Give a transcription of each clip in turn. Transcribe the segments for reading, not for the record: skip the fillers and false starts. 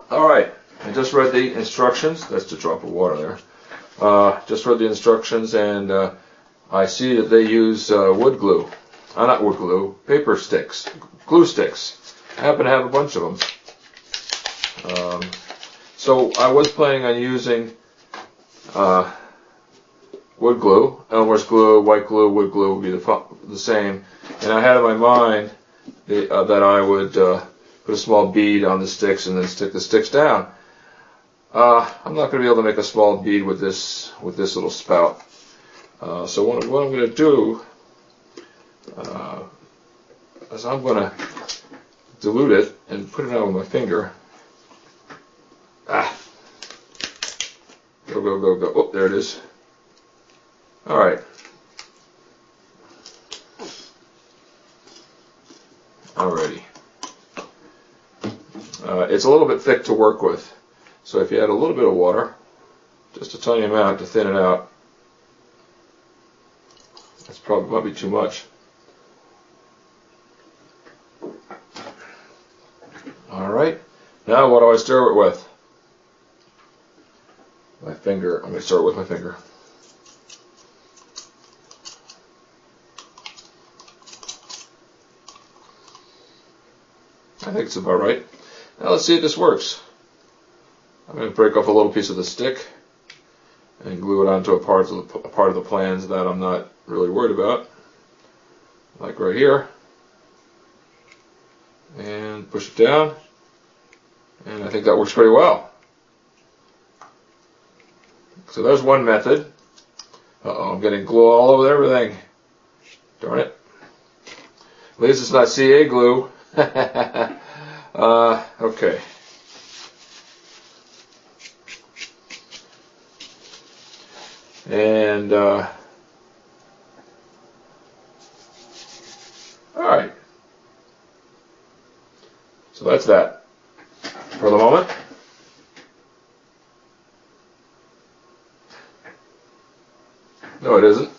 Alright, I just read the instructions. That's a drop of water there. Just read the instructions, and I see that they use wood glue. Not wood glue, paper sticks, glue sticks. I happen to have a bunch of them. So I was planning on using wood glue, Elmer's glue, white glue, wood glue would be the same. And I had in my mind that I would put a small bead on the sticks and then stick the sticks down. I'm not going to be able to make a small bead with this little spout. So what I'm going to do is I'm going to dilute it and put it out with my finger. Go, go, go, go. Oh, there it is. All right. Alrighty. It's a little bit thick to work with, so if you add a little bit of water, just a tiny amount to thin it out, that's probably might be too much. Alright, now what do I stir it with? My finger. I'm going to stir it with my finger. I think it's about right. Now let's see if this works. I'm going to break off a little piece of the stick and glue it onto a part of the plans that I'm not really worried about, like right here, and push it down, and I think that works pretty well. So there's one method. Uh-oh, I'm getting glue all over everything. Darn it. At least it's not CA glue. Okay. And alright. So that's that for the moment. No, it isn't.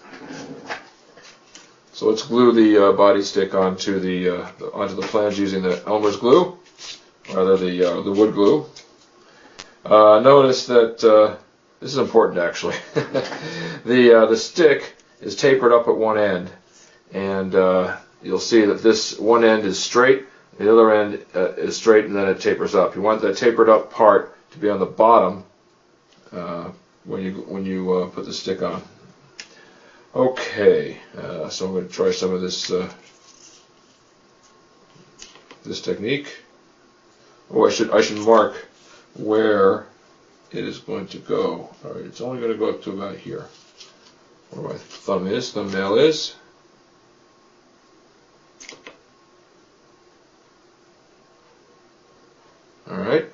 So let's glue the body stick onto the plans using the Elmer's glue, rather the wood glue. Notice that this is important actually. The stick is tapered up at one end, and you'll see that this one end is straight, the other end is straight, and then it tapers up. You want that tapered up part to be on the bottom when you put the stick on. Okay, so I'm going to try some of this this technique. Oh, I should mark where it is going to go. All right, it's only going to go up to about here, where my thumbnail is. All right,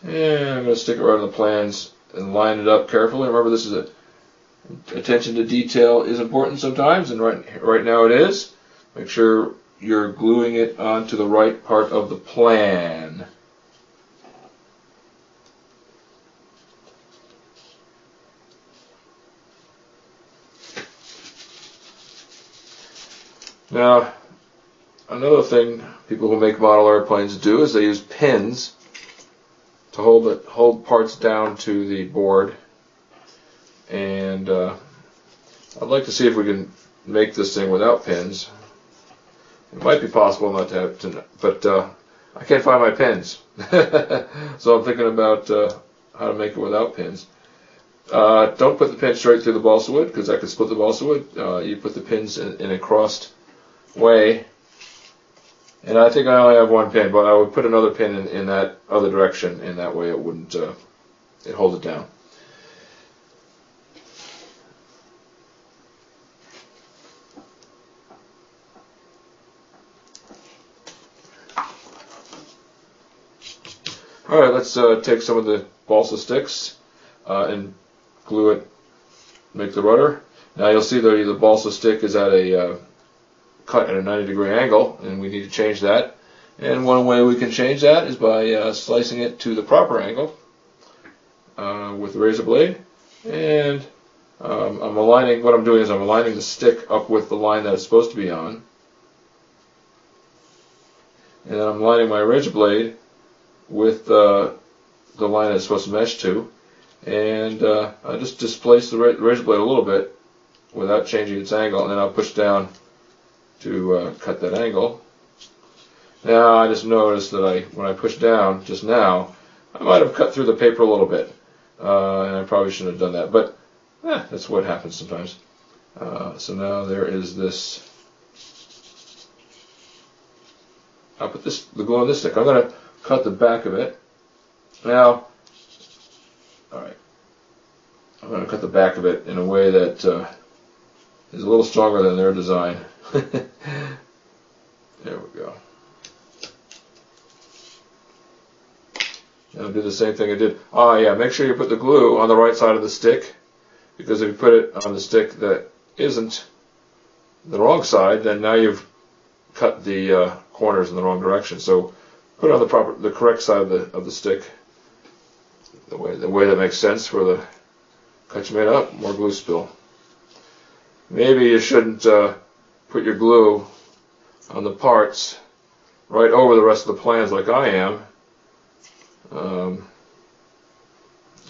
and I'm going to stick it right on the plans and line it up carefully. Remember, this is attention to detail is important sometimes, and right now it is. Make sure you're gluing it onto the right part of the plan. Now, another thing people who make model airplanes do is they use pins to hold parts down to the board. And I'd like to see if we can make this thing without pins. It might be possible not to have but I can't find my pins. So I'm thinking about how to make it without pins. Don't put the pin straight through the balsa wood, because that could split the balsa wood. You put the pins in a crossed way. And I think I only have one pin, but I would put another pin in that other direction, and that way it wouldn't it hold it down. Alright, let's take some of the balsa sticks and glue it, make the rudder. Now you'll see the balsa stick is at a cut at a 90-degree angle, and we need to change that. And one way we can change that is by slicing it to the proper angle with the razor blade. And what I'm doing is I'm aligning the stick up with the line that it's supposed to be on. And then I'm lining my razor blade with the line it's supposed to mesh to, and I just displace the razor blade a little bit without changing its angle, and then I'll push down to cut that angle. Now I just noticed that when I pushed down just now, I might have cut through the paper a little bit, and I probably shouldn't have done that, but that's what happens sometimes. So now there is this. I'll put the glue on this stick. I'm going to cut the back of it. Now, alright, I'm going to cut the back of it in a way that is a little stronger than their design. There we go. Now do the same thing I did. Oh yeah, make sure you put the glue on the right side of the stick, because if you put it on the stick that isn't the wrong side, then now you've cut the corners in the wrong direction. So put it on the correct side of the stick, the way that makes sense for the cut you made up. More glue spill. Maybe you shouldn't put your glue on the parts right over the rest of the plans like I am.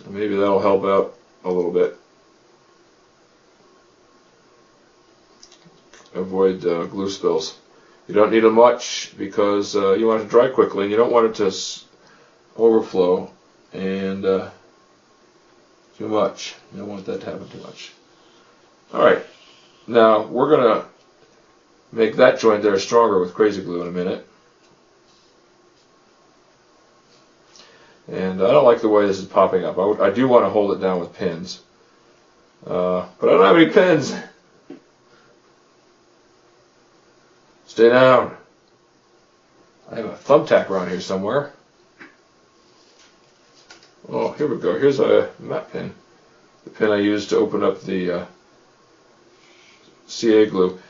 Maybe that'll help out a little bit. Avoid glue spills. You don't need them much because you want it to dry quickly, and you don't want it to overflow and too much. You don't want that to happen too much. Alright, now we're going to make that joint there stronger with crazy glue in a minute. And I don't like the way this is popping up. I do want to hold it down with pins. But I don't have any pins. Stay down. I have a thumbtack around here somewhere. Oh, here we go. Here's a matte pin. The pin I used to open up the CA glue.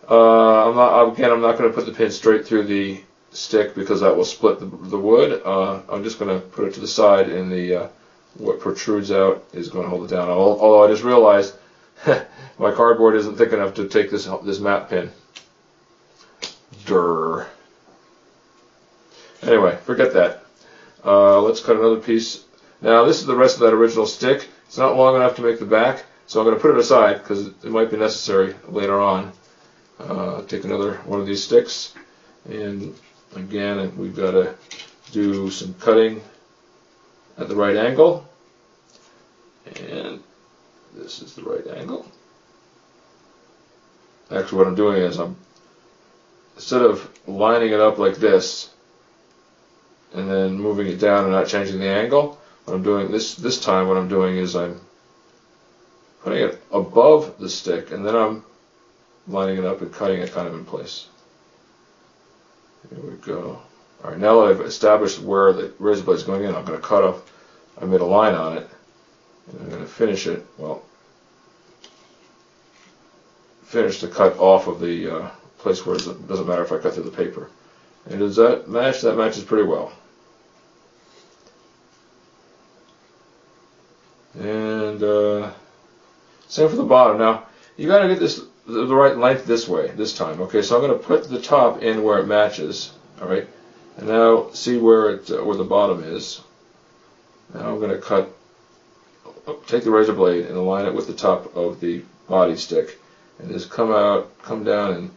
I'm not going to put the pin straight through the stick because that will split the wood. I'm just going to put it to the side, and what protrudes out is going to hold it down. Although I just realized my cardboard isn't thick enough to take this matte pin. Durr. Anyway, forget that. Let's cut another piece. Now this is the rest of that original stick. It's not long enough to make the back, so I'm going to put it aside because it might be necessary later on. Take another one of these sticks, and again we've got to do some cutting at the right angle, and this is the right angle. Actually what I'm doing is instead of lining it up like this and then moving it down and not changing the angle, what I'm doing this time, what I'm doing is I'm putting it above the stick, and then I'm lining it up and cutting it kind of in place. Here we go. Alright, now that I've established where the razor blade is going in, I'm going to cut off. I made a line on it, and I'm going to finish it. Well, finish the cut off of the place where it doesn't matter if I cut through the paper. And does that match? That matches pretty well. And same for the bottom. Now you got to get the right length this time. Okay, so I'm going to put the top in where it matches. All right, and now see where the bottom is. Now I'm going to cut. Take the razor blade and align it with the top of the body stick, and just come down and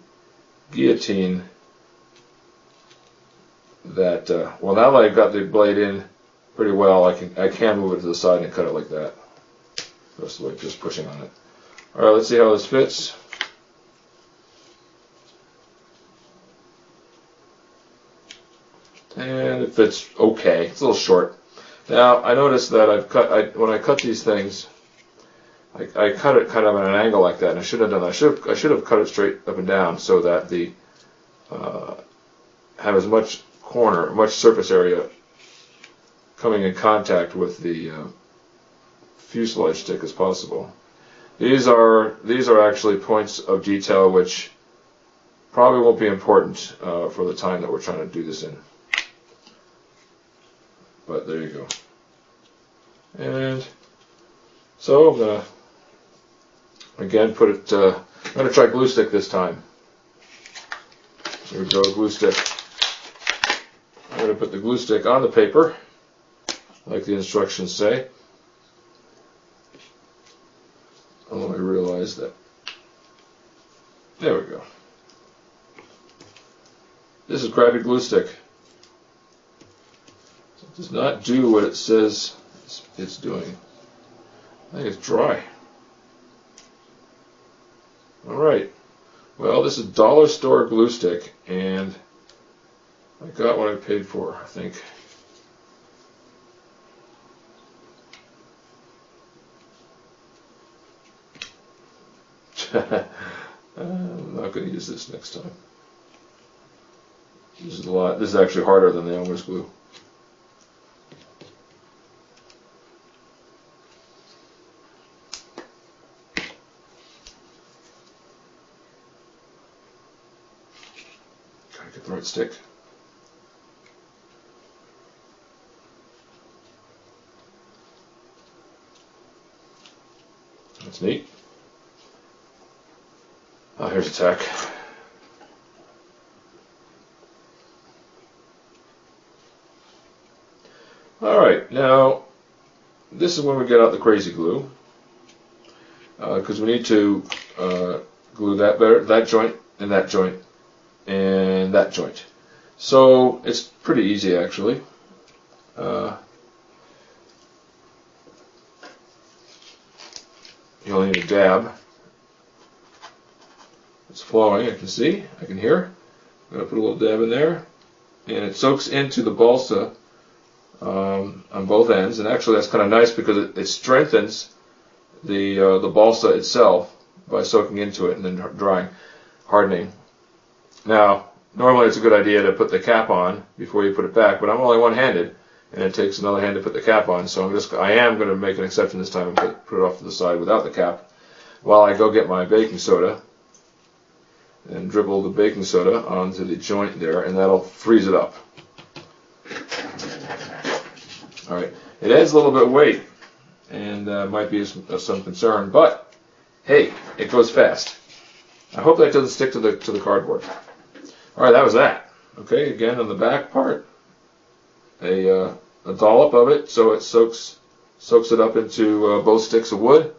guillotine that. Well, now that I've got the blade in pretty well, I can move it to the side and cut it like that. Just like just pushing on it. All right, let's see how this fits. And it fits okay. It's a little short. Now I noticed that when I cut these things, I cut it kind of at an angle like that, and I shouldn't have done that. I should have cut it straight up and down so that the have as much surface area coming in contact with the fuselage stick as possible. These are actually points of detail which probably won't be important for the time that we're trying to do this in. But there you go. And so I'm going to again put it, I'm going to try glue stick this time. Here we go, glue stick. There going to put the glue stick on the paper, like the instructions say. Oh, I realized that. There we go. This is crappy glue stick. It does not do what it says it's doing. I think it's dry. Alright. Well, this is dollar store glue stick, and I got what I paid for, I think. I'm not going to use this next time. This is actually harder than the Elmer's glue. Gotta get the right stick. That's neat. Oh, here's a tack. Alright, now this is when we get out the crazy glue, because we need to glue that joint and that joint and that joint. So it's pretty easy, actually. You only need a dab. It's flowing, I can see, I can hear. I'm going to put a little dab in there, and it soaks into the balsa on both ends. And actually that's kind of nice because it strengthens the balsa itself by soaking into it and then drying, hardening. Now, normally it's a good idea to put the cap on before you put it back, but I'm only one-handed, and it takes another hand to put the cap on, so I am going to make an exception this time and put it off to the side without the cap while I go get my baking soda and dribble the baking soda onto the joint there, and that'll freeze it up. Alright, it adds a little bit of weight, and might be of some concern, but hey, it goes fast. I hope that doesn't stick to the cardboard. Alright, that was that. Okay, again on the back part, a dollop of it so it soaks it up into both sticks of wood,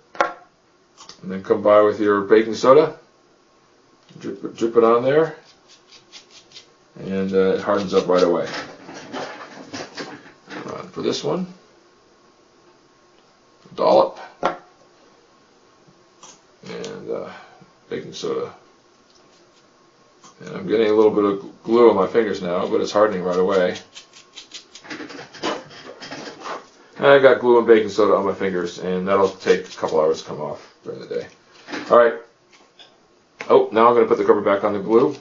and then come by with your baking soda, drip it on there, and it hardens up right away. For this one, dollop, and baking soda. And I'm getting a little bit of glue on my fingers now, but it's hardening right away. And I got glue and baking soda on my fingers, and that'll take a couple hours to come off during the day. Alright. Oh, now I'm going to put the cover back on the glue.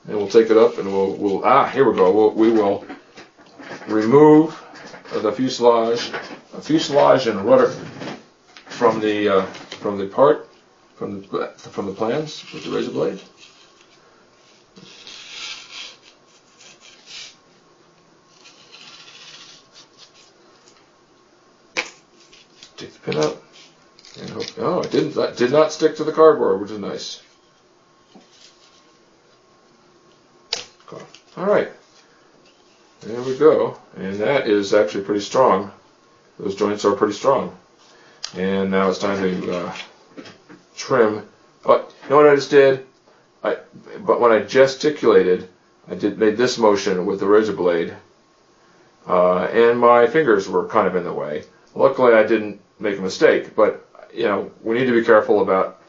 And we'll take it up and here we go. We will remove the fuselage and rudder from the plans with the razor blade. Take the pin out and hope. Oh, it did not stick to the cardboard, which is nice. Alright, there we go, and that is actually pretty strong. Those joints are pretty strong. And now it's time to trim. Oh, you know what I just did? But when I gesticulated, I made this motion with the razor blade, and my fingers were kind of in the way. Luckily I didn't make a mistake, but you know, we need to be careful about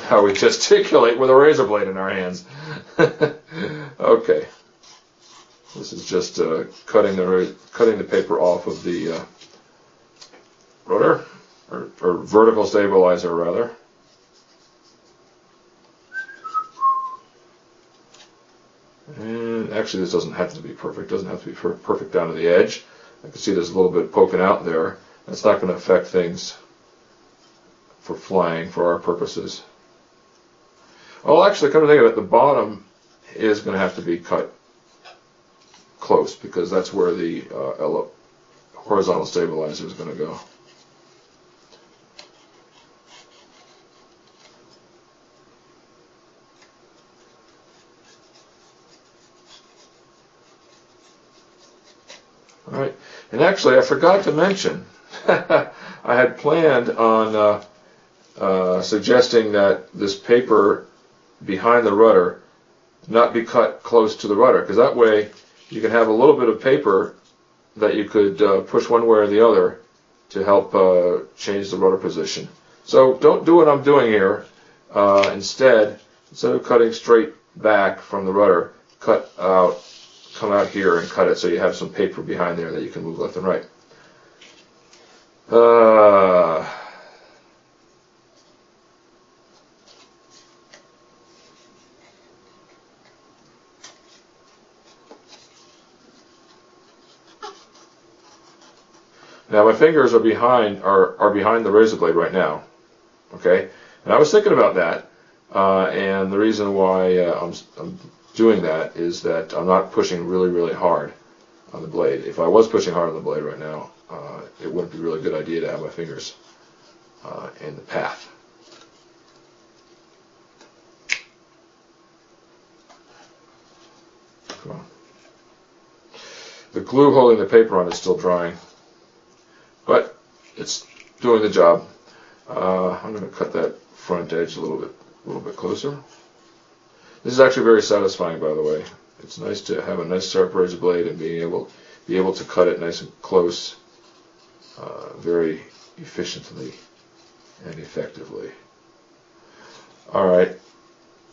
how we gesticulate with a razor blade in our hands. Okay. This is just cutting the paper off of the rotor, or vertical stabilizer rather. And actually this doesn't have to be perfect. It doesn't have to be perfect down to the edge. I can see there's a little bit poking out there. That's not going to affect things for flying for our purposes. Well, actually, come to think of it, the bottom is going to have to be cut close because that's where the horizontal stabilizer is going to go. And actually, I forgot to mention, I had planned on suggesting that this paper behind the rudder not be cut close to the rudder, because that way you can have a little bit of paper that you could push one way or the other to help change the rudder position. So don't do what I'm doing here. Instead of cutting straight back from the rudder, come out here and cut it so you have some paper behind there that you can move left and right. Now my fingers are behind the razor blade right now. Okay, and I was thinking about that, and the reason why I'm doing that is that I'm not pushing really hard on the blade. If I was pushing hard on the blade right now, it wouldn't be a really good idea to have my fingers in the path. Come on. The glue holding the paper on is still drying, but it's doing the job. I'm going to cut that front edge a little bit closer. This is actually very satisfying, by the way. It's nice to have a nice sharp razor blade and be able to cut it nice and close, very efficiently and effectively. All right.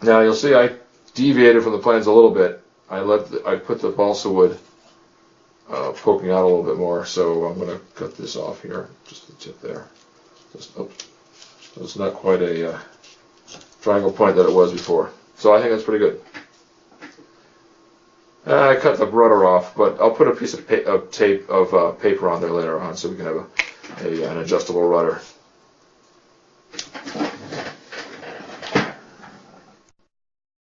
Now you'll see I deviated from the plans a little bit. I put the balsa wood poking out a little bit more, so I'm going to cut this off here, just the tip there. It's not quite a triangle point that it was before. So I think that's pretty good. I cut the rudder off, but I'll put a piece of paper on there later on so we can have an adjustable rudder.